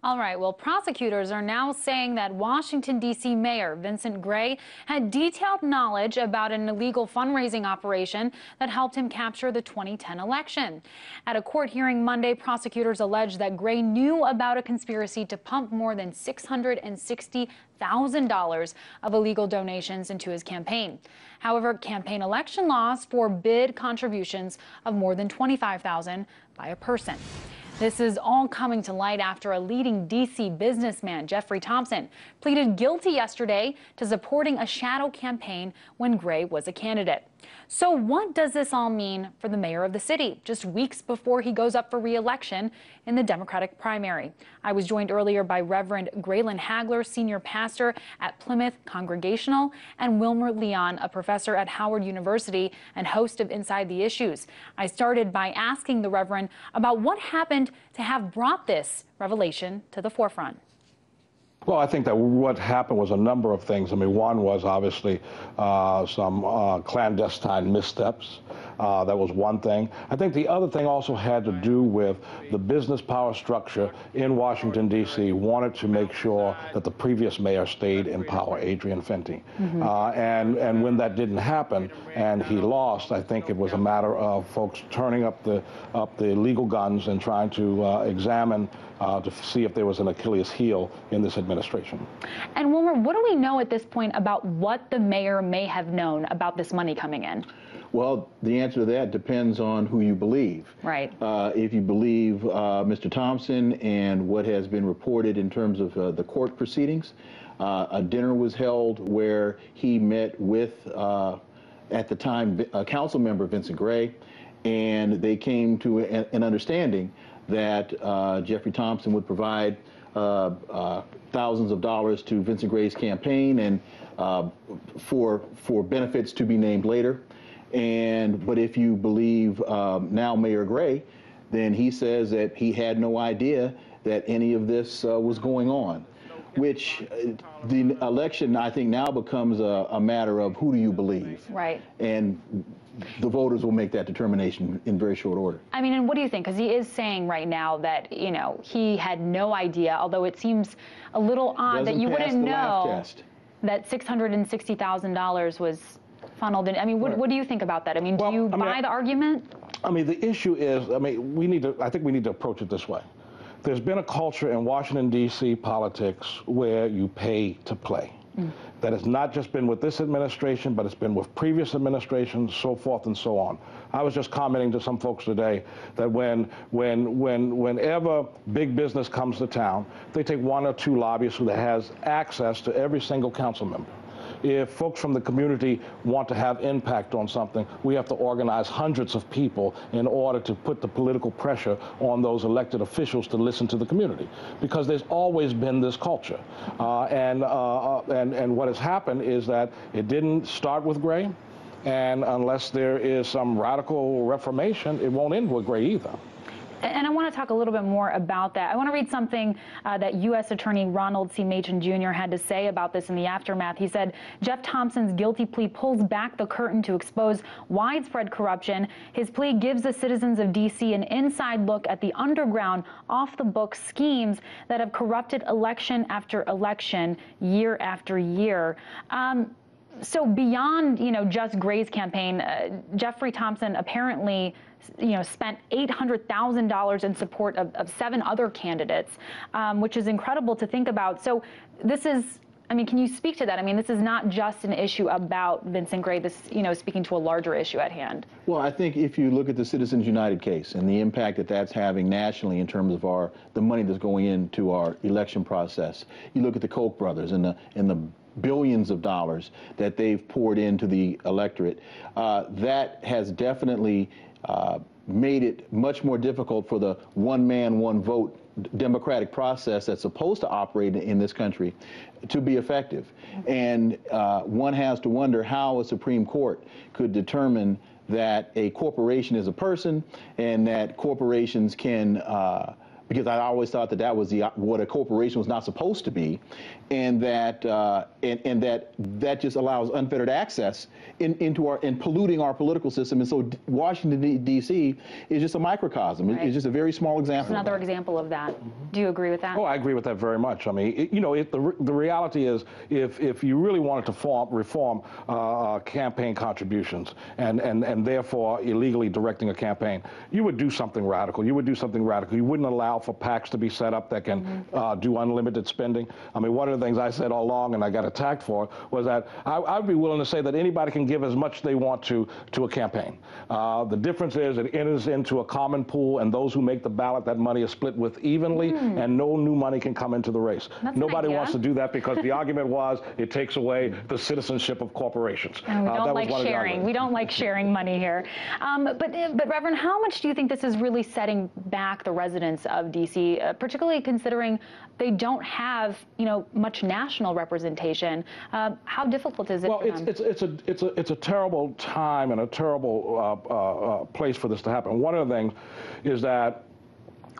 All right, well, prosecutors are now saying that Washington, D.C. Mayor Vincent Gray had detailed knowledge about an illegal fundraising operation that helped him capture the 2010 election. At a court hearing Monday, prosecutors alleged that Gray knew about a conspiracy to pump more than $660,000 of illegal donations into his campaign. However, campaign election laws forbid contributions of more than $25,000 by a person. This is all coming to light after a leading D.C. businessman, Jeffrey Thompson, pleaded guilty yesterday to supporting a shadow campaign when Gray was a candidate. So what does this all mean for the mayor of the city, just weeks before he goes up for re-election in the Democratic primary? I was joined earlier by Reverend Graylin Hagler, senior pastor at Plymouth Congregational, and Wilmer Leon, a professor at Howard University and host of Inside the Issues. I started by asking the Reverend about what happened to have brought this revelation to the forefront. Well, I think that what happened was a number of things. I mean, one was obviously some clandestine missteps. That was one thing. I think the other thing also had to do with the business power structure in Washington, D.C. wanted to make sure that the previous mayor stayed in power, Adrian Fenty. And when that didn't happen and he lost, I think it was a matter of folks turning up the legal guns and trying to examine to see if there was an Achilles heel in this administration. And Wilmer, what do we know at this point about what the mayor may have known about this money coming in? Well, the answer to that depends on who you believe. Right. If you believe Mr. Thompson and what has been reported in terms of the court proceedings, a dinner was held where he met with, at the time, council member Vincent Gray, and they came to an understanding that Jeffrey Thompson would provide thousands of dollars to Vincent Gray's campaign and for benefits to be named later. But if you believe now Mayor Gray, then he says that he had no idea that any of this was going on, which the election, I think, now becomes a matter of who do you believe. Right. And the voters will make that determination in very short order. I mean, and what do you think? Because he is saying right now that, you know, he had no idea, although it seems a little odd that you wouldn't know that $660,000 was funneled in. I mean, what do you think about that? I mean, do you buy the argument? I mean, the issue is, I mean, I think we need to approach it this way. There's been a culture in Washington, D.C. politics where you pay to play. That has not just been with this administration, but it's been with previous administrations, so forth and so on. I was just commenting to some folks today that whenever big business comes to town, they take one or two lobbyists who has access to every single council member. If folks from the community want to have impact on something, we have to organize hundreds of people in order to put the political pressure on those elected officials to listen to the community, because there's always been this culture. And what has happened is that it didn't start with Gray, and unless there is some radical reformation, it won't end with Gray either. And I want to talk a little bit more about that. I want to read something that U.S. Attorney Ronald C. Machen Jr. had to say about this in the aftermath. He said, Jeff Thompson's guilty plea pulls back the curtain to expose widespread corruption. His plea gives the citizens of D.C. an inside look at the underground, off-the-books schemes that have corrupted election after election, year after year. So beyond, you know, just Gray's campaign, Jeffrey Thompson apparently, you know, spent $800,000 in support of 7 other candidates, which is incredible to think about. So this is, I mean, can you speak to that? I mean, this is not just an issue about Vincent Gray. This, you know, speaking to a larger issue at hand. Well, I think if you look at the Citizens United case and the impact that that's having nationally in terms of the money that's going into our election process, you look at the Koch brothers and the billions of dollars that they've poured into the electorate, that has definitely made it much more difficult for the one man, one vote democratic process that's supposed to operate in this country to be effective. And one has to wonder how a Supreme Court could determine that a corporation is a person and that corporations can because I always thought that that was what a corporation was not supposed to be, and that that just allows unfettered access into polluting our political system. And so Washington D.C. is just a microcosm. Right. It's just a very small example. It's another example of that. Do you agree with that? Oh, I agree with that very much. I mean, the reality is, if you really wanted to reform campaign contributions and therefore illegally directing a campaign, you would do something radical. You would do something radical. You wouldn't allow for PACs to be set up that can do unlimited spending. I mean, one of the things I said all along, and I got attacked for, was that I'd be willing to say that anybody can give as much they want to a campaign. The difference is it enters into a common pool, and those who make the ballot, that money is split with evenly, and no new money can come into the race. Nobody wants to do that because the argument was it takes away the citizenship of corporations. And we don't like sharing. We don't like sharing money here. But Reverend, how much do you think this is really setting back the residents of D.C., particularly considering they don't have, much national representation? How difficult is it for them? It's a terrible time and a terrible place for this to happen. One of the things is that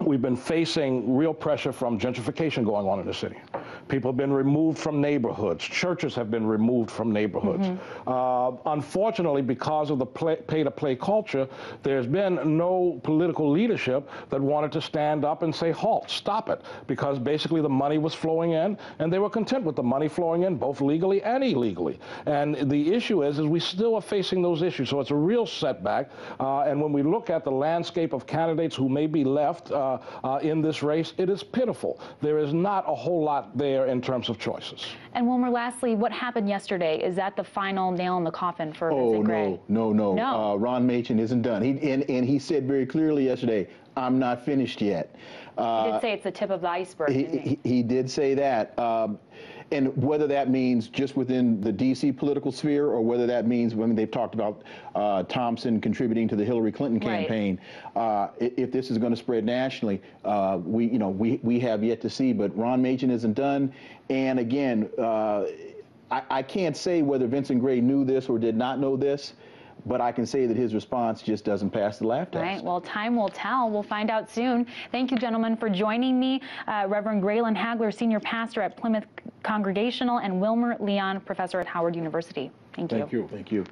we've been facing real pressure from gentrification going on in the city. People have been removed from neighborhoods. Churches have been removed from neighborhoods. Unfortunately, because of the pay-to-play culture, there's been no political leadership that wanted to stand up and say, halt, stop it, because basically the money was flowing in, and they were content with the money flowing in, both legally and illegally. And the issue is we still are facing those issues, so it's a real setback. And when we look at the landscape of candidates who may be left in this race, it is pitiful. There is not a whole lot there in terms of choices. And Wilmer, lastly, what happened yesterday? Is that the final nail in the coffin for Vincent Gray? No. Ron Machen isn't done. He said very clearly yesterday, I'm not finished yet. He did say it's the tip of the iceberg. He did say that. And whether that means just within the D.C. political sphere, or whether that means, they've talked about Thompson contributing to the Hillary Clinton campaign. Right. If this is going to spread nationally, we have yet to see. But Ron Machen isn't done. And again, I can't say whether Vincent Gray knew this or did not know this, but I can say that his response just doesn't pass the laugh test. Right. Well, time will tell. We'll find out soon. Thank you, gentlemen, for joining me. Reverend Graylin Hagler, Senior Pastor at Plymouth Congregational, and Wilmer Leon, Professor at Howard University. Thank you. Thank you.